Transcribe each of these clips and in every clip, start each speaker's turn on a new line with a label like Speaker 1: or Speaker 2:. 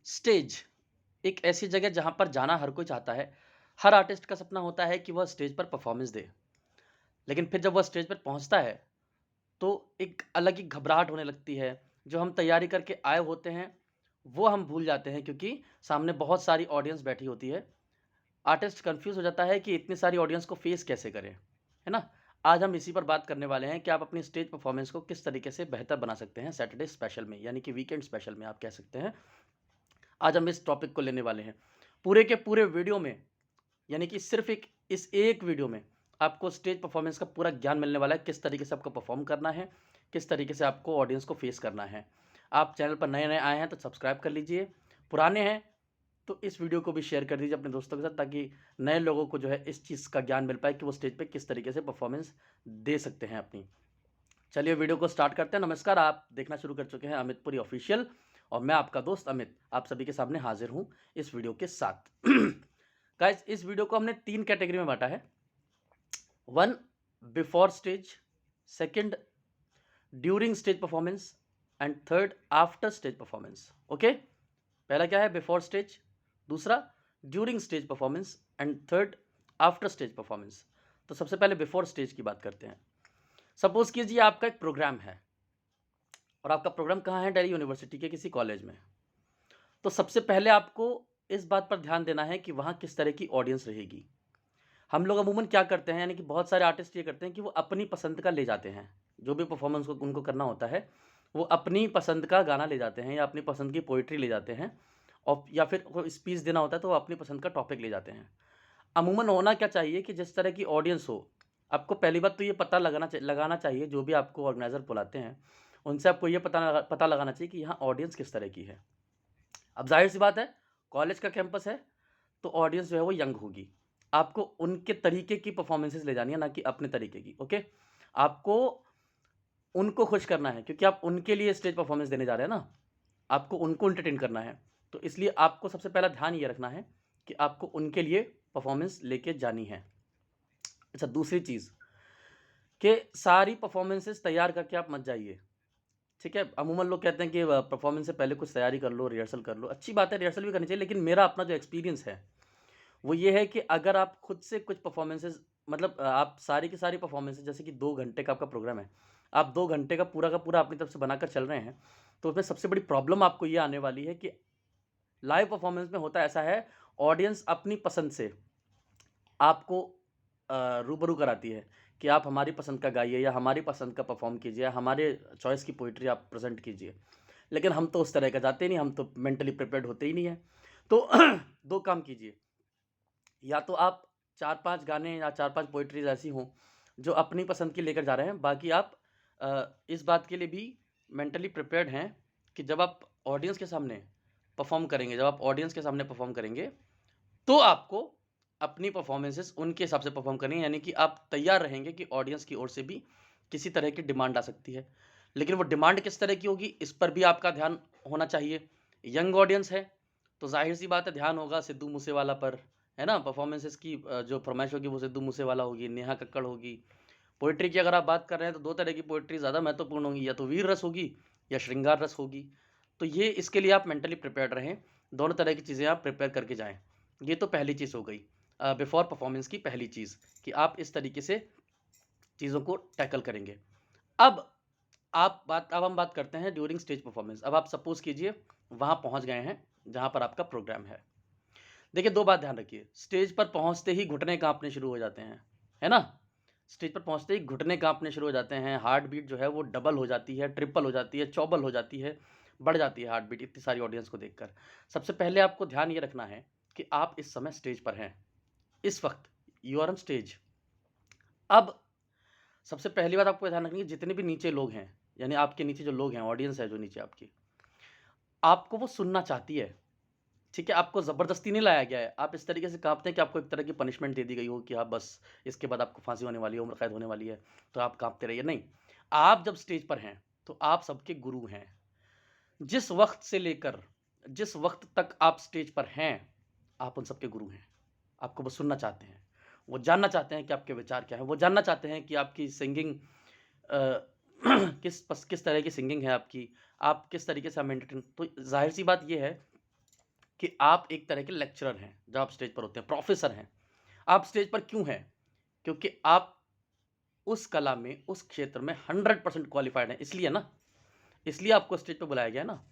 Speaker 1: Stage एक ऐसी जगह जहाँ पर जाना हर कोई चाहता है। हर आर्टिस्ट का सपना होता है कि वह स्टेज पर परफ़ॉर्मेंस दे। लेकिन फिर जब वह स्टेज पर पहुँचता है, तो एक अलग ही घबराहट होने लगती है। जो हम तैयारी करके आए होते हैं, वो हम भूल जाते हैं क्योंकि सामने बहुत सारी ऑडियंस बैठी होती है। आर्टिस्ट कन्फ्यूज़ हो जाता है कि इतनी सारी ऑडियंस को फ़ेस कैसे करें, है ना? आज हम इसी पर बात करने वाले हैं कि आप अपनी स्टेज परफ़ॉर्मेंस को किस तरीके से बेहतर बना सकते हैं सैटरडे स्पेशल में, यानी कि वीकेंड स्पेशल में आप कह सकते हैं। आज हम इस टॉपिक को लेने वाले हैं। पूरे के पूरे वीडियो में यानी कि सिर्फ़ इस एक वीडियो में आपको स्टेज परफ़ॉर्मेंस का पूरा ज्ञान मिलने वाला है, किस तरीके से आपको परफ़ॉर्म करना है, किस तरीके से आपको ऑडियंस को फ़ेस करना है। आप चैनल पर नए-नए आए हैं तो सब्सक्राइब कर लीजिए, पुराने हैं तो इस वीडियो को भी शेयर कर दीजिए अपने दोस्तों के साथ ताकि नए लोगों को जो है इस चीज़ का ज्ञान मिल पाए कि वो स्टेज पे किस तरीके से परफ़ॉर्मेंस दे सकते हैं अपनी। चलिए वीडियो को स्टार्ट करते हैं। नमस्कार, आप देखना शुरू कर चुके हैं अमितपुरी ऑफ़िशियल और मैं आपका दोस्त अमित, आप सभी के सामने हाज़िर हूँ इस वीडियो के साथ। गाइज़ इस वीडियो को हमने 3 कैटेगरी में बाँटा है। 1 before stage, second during stage performance and third after stage performance. Okay, पहला क्या है बिफोर स्टेज, दूसरा during stage performance and third after stage performance. तो सबसे पहले बिफोर स्टेज की बात करते हैं। सपोज कीजिए आपका एक प्रोग्राम है और आपका प्रोग्राम कहाँ है, दिल्ली यूनिवर्सिटी के किसी कॉलेज में। तो सबसे पहले आपको इस बात पर ध्यान देना है कि वहाँ किस तरह की ऑडियंस रहेगी। हम लोग अमूमन क्या करते हैं, यानी कि बहुत सारे आर्टिस्ट ये करते हैं कि वो अपनी पसंद का ले जाते हैं। जो भी परफॉर्मेंस को उनको करना होता है, वो अपनी पसंद का गाना ले जाते हैं या अपनी पसंद की पोएट्री ले जाते हैं और या फिर कोई स्पीच देना होता है तो वो अपनी पसंद का टॉपिक ले जाते हैं। अमूमन होना क्या चाहिए कि जिस तरह की ऑडियंस हो, आपको पहली बात तो ये पता लगाना चाहिए जो भी आपको ऑर्गेनाइज़र बुलाते हैं, उनसे आपको ये पता लगाना चाहिए कि यहाँ ऑडियंस किस तरह की है। अब ज़ाहिर-सी बात है, कॉलेज का कैंपस है, तो ऑडियंस जो है वो यंग होगी। आपको उनके तरीके की परफ़ॉर्मेंसेज़ ले जानी है, ना कि अपने तरीके की, ओके? आपको उनको खुश करना है क्योंकि आप उनके लिए स्टेज परफ़ॉर्मेंस देने जा रहे हैं ना, आपको उनको एंटरटेन करना है। तो इसलिए आपको सबसे पहला ध्यान ये रखना है कि आपको उनके लिए परफ़ॉर्मेंस लेके जानी है। अच्छा, दूसरी चीज़ कि सारी परफ़ॉर्मेंसेज़ तैयार करके आप मत जाइए, ठीक है? अमूमन लोग कहते हैं कि परफ़ॉर्मेंस से पहले कुछ तैयारी कर लो, रिहर्सल कर लो। अच्छी बात है, रिहर्सल भी करनी चाहिए, लेकिन मेरा अपना जो एक्सपीरियंस है वो ये है कि अगर आप खुद से कुछ परफ़ॉर्मेंसेज़ मतलब आप सारी की सारी परफ़ॉर्मेंसेज़ जैसे कि 2 घंटे का आपका प्रोग्राम है, आप 2 घंटे का पूरा अपनी तरफ से बनाकर चल रहे हैं, तो उसमें सबसे बड़ी प्रॉब्लम आपको ये आने वाली है कि लाइव परफ़ॉर्मेंस में होता ऐसा है, ऑडियंस अपनी पसंद से आपको रूबरू कराती है कि आप हमारी पसंद का गाइए या हमारी पसंद का परफ़ॉर्म कीजिए, हमारे चॉइस की पोएट्री आप प्रेज़ेंट कीजिए। लेकिन हम तो उस तरह का जाते नहीं, हम तो मेंटली प्रिपेयर्ड होते ही नहीं हैं। तो 2 काम कीजिए, या तो आप 4-5 गाने या 4-5 पोएट्रीज़ ऐसी हों, जो अपनी पसंद की लेकर जा रहे हैं। बाकी आप इस बात के लिए भी मेंटली प्रिपेयर्ड हैं कि जब आप ऑडियंस के सामने परफ़ॉर्म करेंगे, जब आप ऑडियंस के सामने परफ़ॉर्म करेंगे, तो आपको अपनी परफ़ॉर्मेंसेज़ उनके हिसाब से परफ़ॉर्म करनी है, यानी कि आप तैयार रहेंगे कि ऑडियंस की ओर से भी किसी तरह की डिमांड आ सकती है। लेकिन वो डिमांड किस तरह की होगी, इस पर भी आपका ध्यान होना चाहिए। यंग ऑडियंस है, तो ज़ाहिर-सी बात है ध्यान होगा सिद्धू मूसेवाला पर, है ना? परफ़ॉर्मेंसेज़ की जो फ़रमाइश होगी वो सिद्धू मूसेवाला होगी, नेहा कक्कड़ होगी। पोएट्री की अगर आप बात कर रहे हैं तो 2 तरह की पोएट्री ज़्यादा महत्वपूर्ण होंगी, या तो वीर रस होगी या श्रृंगार रस होगी। तो ये इसके लिए आप मेंटली प्रिपेयर्ड रहें, दोनों तरह की चीज़ें आप प्रिपेयर करके जाएँ। ये तो पहली चीज़ हो गई बिफ़ोर परफ़ॉर्मेंस की पहली चीज़ कि आप इस तरीके से चीज़ों को टैकल करेंगे। अब अब हम बात करते हैं ड्यूरिंग स्टेज परफ़ॉर्मेंस। अब आप सपोज़ कीजिए वहाँ पहुँच गए हैं, जहाँ पर आपका प्रोग्राम है। देखिए 2 बात ध्यान रखिए, स्टेज पर पहुँचते ही घुटने काँपने शुरू हो जाते हैं, है ना? स्टेज पर पहुँचते ही घुटने काँपने शुरू हो जाते हैं, हार्ट बीट जो है वो डबल हो जाती है, ट्रिपल हो जाती है, चौबल हो जाती है, बढ़ जाती है हार्ट बीट इतनी सारी ऑडियंस को देखकर। सबसे पहले आपको ध्यान ये रखना है कि आप इस समय स्टेज पर हैं, इस वक़्त यू आर ऑन स्टेज। अब सबसे पहली बात आपको ध्यान रखनी है, जितने भी नीचे लोग हैं, यानी आपके नीचे जो लोग हैं, ऑडियंस है जो नीचे आपकी, आपको वो सुनना चाहती है। ठीक है, आपको ज़बरदस्ती नहीं लाया गया है। आप इस तरीके से काँपते हैं कि आपको एक तरह की पनिशमेंट दे दी गई हो कि हाँ, बस इसके बाद आपको फांसी होने वाली है, उम्र कैद होने वाली है, तो आप काँपते रहिए। नहीं, आप जब स्टेज पर हैं, तो आप सबके गुरु हैं। जिस वक़्त से लेकर जिस वक़्त तक आप स्टेज पर हैं, आप उन सबके गुरु हैं। आपको वो सुनना चाहते हैं। वो जानना चाहते हैं कि आपके विचार क्या हैं। वो जानना चाहते हैं कि आपकी सिंगिंग अ, किस तरह की सिंगिंग है आपकी, आप किस तरीके से हम एंटरटेन तो ज़ाहिर-सी बात ये है कि आप एक तरह के लेक्चरर हैं, जब आप स्टेज पर होते हैं, प्रोफ़ेसर हैं। आप स्टेज पर क्यों हैं? क्योंकि आप उस कला में, उस क्षेत्र में 100% क्वालिफ़ाइड हैं, इसलिए ना। इसलिए आपको स्टेज पे बुलाया गया ना,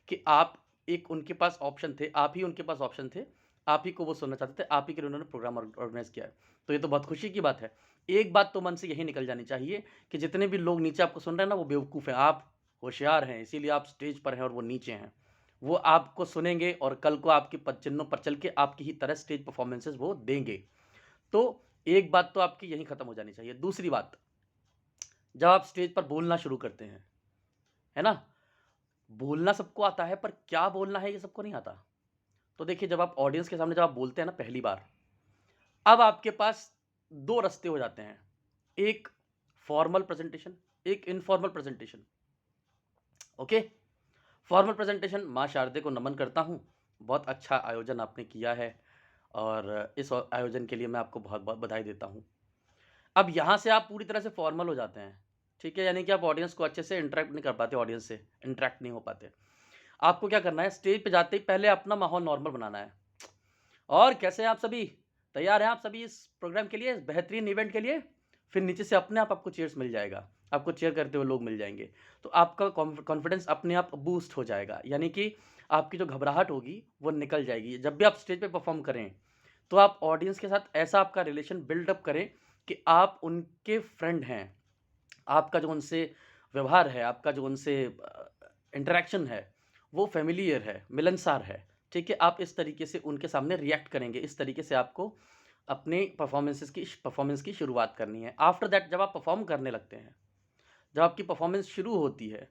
Speaker 1: कि आप एक उनके पास ऑप्शन थे, आप ही उनके पास ऑप्शन थे, आप ही को वो सुनना चाहते थे, आप ही के लिए उन्होंने प्रोग्राम ऑर्गेनाइज़ किया है। तो ये तो बहुत खुशी की बात है। एक बात तो मन से यही निकल जानी चाहिए कि जितने भी लोग नीचे आपको सुन रहे हैं ना, वो बेवकूफ़ हैं, आप होशियार हैं, इसीलिए आप स्टेज पर हैं और वो नीचे हैं। वो आपको सुनेंगे और कल को आपके पदचिह्नों पर चल के आपकी ही तरह स्टेज परफ़ॉर्मेंसेज़ वो देंगे। तो एक बात तो आपकी यहीं खत्म हो जानी चाहिए। दूसरी बात, जब आप स्टेज पर बोलना शुरू करते हैं, है ना? बोलना सबको आता है, पर क्या बोलना है ये सबको नहीं आता। तो देखिए, जब आप ऑडियंस के सामने जब आप बोलते हैं ना पहली बार, अब आपके पास 2 रास्ते हो जाते हैं। एक फॉर्मल प्रेज़ेंटेशन, एक informal presentation. Okay? Formal presentation, माँ शारदे को नमन करता हूँ। बहुत अच्छा आयोजन आपने किया है और इस आयोजन के लिए मैं आपको बहुत-बहुत बधाई देता हूँ। अब यहाँ से आप पूरी तरह से फॉर्मल हो जाते हैं, ठीक है? यानी कि आप ऑडियंस को अच्छे से इंटरैक्ट नहीं कर पाते, ऑडियंस से इंटरैक्ट नहीं हो पाते। आपको क्या करना है, स्टेज पे जाते ही पहले अपना माहौल नॉर्मल बनाना है। और कैसे हैं आप सभी? तैयार हैं आप सभी इस प्रोग्राम के लिए, इस बेहतरीन इवेंट के लिए? फिर नीचे से अपने आप आपको चीयर्स मिल जाएगा। आपको चीयर करते हुए लोग मिल जाएँगे। तो आपका कॉन्फिडेंस अपने आप बूस्ट हो जाएगा। यानी कि आपकी जो घबराहट होगी, वो निकल जाएगी। जब भी आप स्टेज पे परफ़ॉर्म करें, तो आप ऑडियंस के साथ ऐसा आपका रिलेशन बिल्ड अप करें कि आप उनके फ्रेंड हैं। आपका जो उनसे व्यवहार है, आपका जो उनसे इंटरैक्शन है, वो फ़ैमिलियर है, मिलनसार है, ठीक है? आप इस तरीके से उनके सामने रिएक्ट करेंगे, इस तरीके से आपको अपने परफ़ॉर्मेंस की शुरुआत करनी है। आफ्टर दैट जब आप परफ़ॉर्म करने लगते हैं, जब आपकी परफ़ॉर्मेंस शुरू होती है,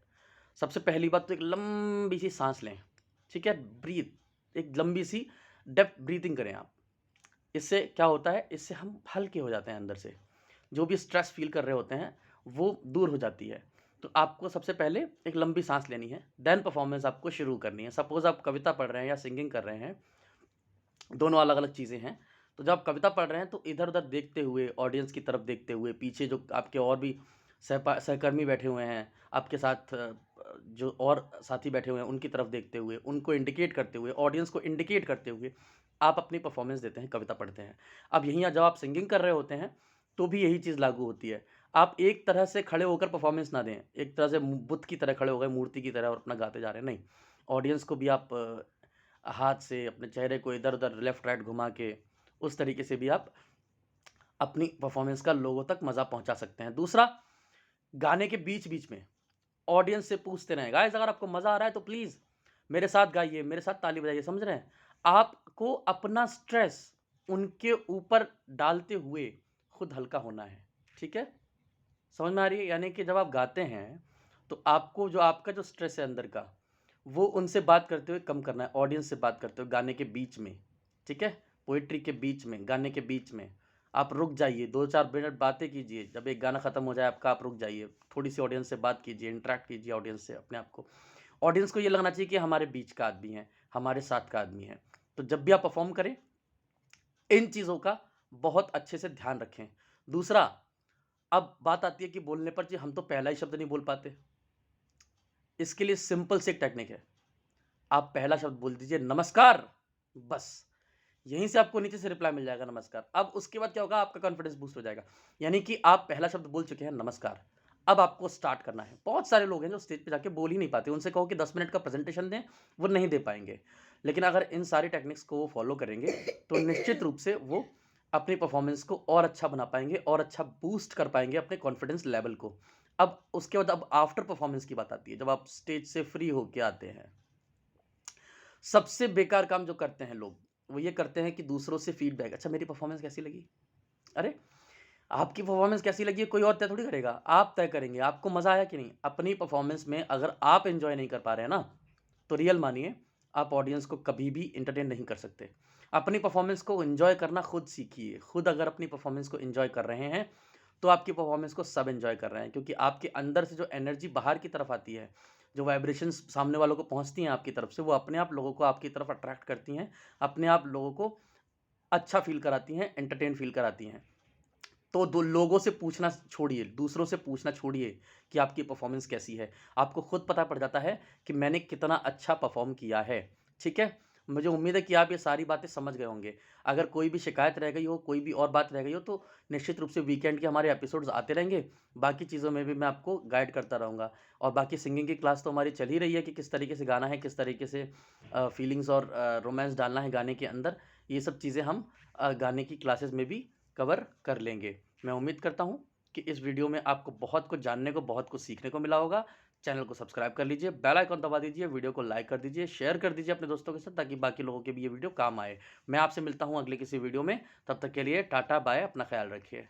Speaker 1: सबसे पहली बात तो एक लंबी-सी साँस लें, ठीक है? ब्रीथ, एक लंबी-सी डेप्थ ब्रीथिंग करें आप। इससे क्या होता है, इससे हम हल्के हो जाते हैं अंदर से। जो भी स्ट्रेस फ़ील कर रहे होते हैं, वो दूर हो जाती है। तो आपको सबसे पहले एक लंबी साँस लेनी है, देन परफ़ॉर्मेंस आपको शुरू करनी है। सपोज़ आप कविता पढ़ रहे हैं या सिंगिंग कर रहे हैं, दोनों अलग-अलग चीज़ें हैं। तो जब आप कविता पढ़ रहे हैं, तो इधर-उधर देखते हुए, ऑडियंस की तरफ देखते हुए, पीछे जो आपके और भी सहकर्मी बैठे हुए हैं, आपके साथ जो और साथी बैठे हुए हैं, उनकी तरफ देखते हुए, उनको इंडिकेट करते हुए, ऑडियंस को इंडिकेट करते हुए, आप अपनी परफ़ॉर्मेंस देते हैं, कविता पढ़ते हैं। अब यहीं जब आप सिंगिंग कर रहे होते हैं, तो भी यही चीज़ लागू होती है। आप एक तरह से खड़े होकर परफ़ॉर्मेंस ना दें, एक तरह से बुत की तरह खड़े हो गए, मूर्ति की तरह और अपना गाते जा रहे हैं, नहीं। ऑडियंस को भी आप हाथ से अपने चेहरे को इधर-उधर लेफ्ट राइट घुमा के, उस तरीके से भी आप अपनी परफ़ॉर्मेंस का लोगों तक मज़ा पहुँचा सकते हैं। दूसरा, गाने के बीच-बीच में ऑडियंस से पूछते रहें, गाइज़ अगर आपको मज़ा आ रहा है तो प्लीज़ मेरे साथ गाइए, मेरे साथ ताली बजाइए, समझ रहे हैं? आपको अपना स्ट्रेस उनके ऊपर डालते हुए खुद हल्का होना है, ठीक है? समझ में आ रही है? यानी कि जब आप गाते हैं, तो आपको जो आपका जो स्ट्रेस है अंदर का, वो उनसे बात करते हुए कम करना है, ऑडियंस से बात करते हुए गाने के बीच में, ठीक है? पोएट्री के बीच में, गाने के बीच में। आप रुक जाइए, 2-4 मिनट बातें कीजिए, जब एक गाना खत्म हो जाए आपका, आप रुक जाइए, थोड़ी-सी ऑडियंस से बात कीजिए, इंटरैक्ट कीजिए ऑडियंस से अपने आप को। ऑडियंस को ये लगना चाहिए कि हमारे बीच का आदमी है, हमारे साथ का आदमी है। तो जब भी आप परफ़ॉर्म करें, इन चीज़ों का बहुत अच्छे से ध्यान रखें। दूसरा, अब बात आती है कि बोलने पर जी हम तो पहला ही शब्द नहीं बोल पाते। इसके लिए सिंपल सी एक टेक्निक है। आप पहला शब्द बोल दीजिए नमस्कार, बस। यहीं से आपको नीचे से रिप्लाई मिल जाएगा नमस्कार। अब उसके बाद क्या होगा, आपका कॉन्फिडेंस बूस्ट हो जाएगा। यानी कि आप पहला शब्द बोल चुके हैं नमस्कार। अब आपको स्टार्ट करना है। बहुत सारे लोग हैं जो स्टेज पे जाके बोल ही नहीं पाते। उनसे कहो कि 10 मिनट का प्रेज़ेंटेशन दें, वो नहीं दे पाएँगे। लेकिन अगर इन सारी टेक्निक्स को वो फॉलो करेंगे, तो निश्चित रूप से वो अपनी परफ़ॉर्मेंस को और अच्छा बना पाएँगे और अच्छा बूस्ट कर पाएँगे अपने कॉन्फिडेंस लेवल को। अब उसके बाद अब आफ्टर परफ़ॉर्मेंस की बात आती है, जब आप स्टेज से फ्री होके आते हैं। सबसे बेकार काम जो करते हैं लोग, वो ये करते हैं कि दूसरों से फीडबैक, अच्छा मेरी परफ़ॉर्मेंस कैसी लगी? अरे! आपकी परफ़ॉर्मेंस कैसी लगी है कोई और तय थोड़ी करेगा, आप तय करेंगे, आपको मज़ा आया कि नहीं? अपनी परफ़ॉर्मेंस में अगर आप एन्जॉय नहीं कर पा रहे हैं ना, तो रियल मानिए आप ऑडियंस को कभी भी एंटरटेन नहीं कर सकते। अपनी परफ़ॉर्मेंस को एन्जॉय करना खुद सीखिए, खुद अगर अपनी परफ़ॉर्मेंस को एन्जॉय कर रहे हैं, तो आपकी परफ़ॉर्मेंस को सब एन्जॉय कर रहे हैं क्योंकि आपके अंदर से जो एनर्जी बाहर की तरफ आती है, जो वाइब्रेशंस सामने वालों को पहुँचती हैं आपकी तरफ से, वो अपने आप लोगों को आपकी तरफ अट्रैक्ट करती हैं, अपने आप लोगों को अच्छा फ़ील कराती हैं, एंटरटेन फ़ील कराती हैं। तो दो लोगों से पूछना छोड़िए, दूसरों से पूछना छोड़िए कि आपकी परफ़ॉर्मेंस कैसी है। आपको खुद पता पड़ जाता है कि मैंने कितना अच्छा परफ़ॉर्म किया है, ठीक है? मुझे उम्मीद है कि आप ये सारी बातें समझ गए होंगे। अगर कोई भी शिकायत रह गई हो, कोई भी और बात रह गई हो, तो निश्चित रूप से वीकेंड के हमारे एपिसोड्स आते रहेंगे। बाकी चीज़ों में भी मैं आपको गाइड करता रहूँगा और बाकी सिंगिंग की क्लास तो हमारी चल ही रही है कि किस तरीके से गाना है, किस तरीके से फीलिंग्स और रोमांस डालना है गाने के अंदर। ये सब चीज़ें हम गाने की क्लासेस में भी कवर कर लेंगे। मैं उम्मीद करता हूँ कि इस वीडियो में आपको बहुत कुछ जानने को, बहुत कुछ सीखने को मिला होगा। चैनल को सब्सक्राइब कर लीजिए, बेल आइकन दबा दीजिए, वीडियो को लाइक कर दीजिए, शेयर कर दीजिए अपने दोस्तों के साथ ताकि बाकी लोगों के भी ये वीडियो काम आए। मैं आपसे मिलता हूँ अगले किसी वीडियो में, तब तक के लिए टाटा बाय, अपना ख्याल रखिए।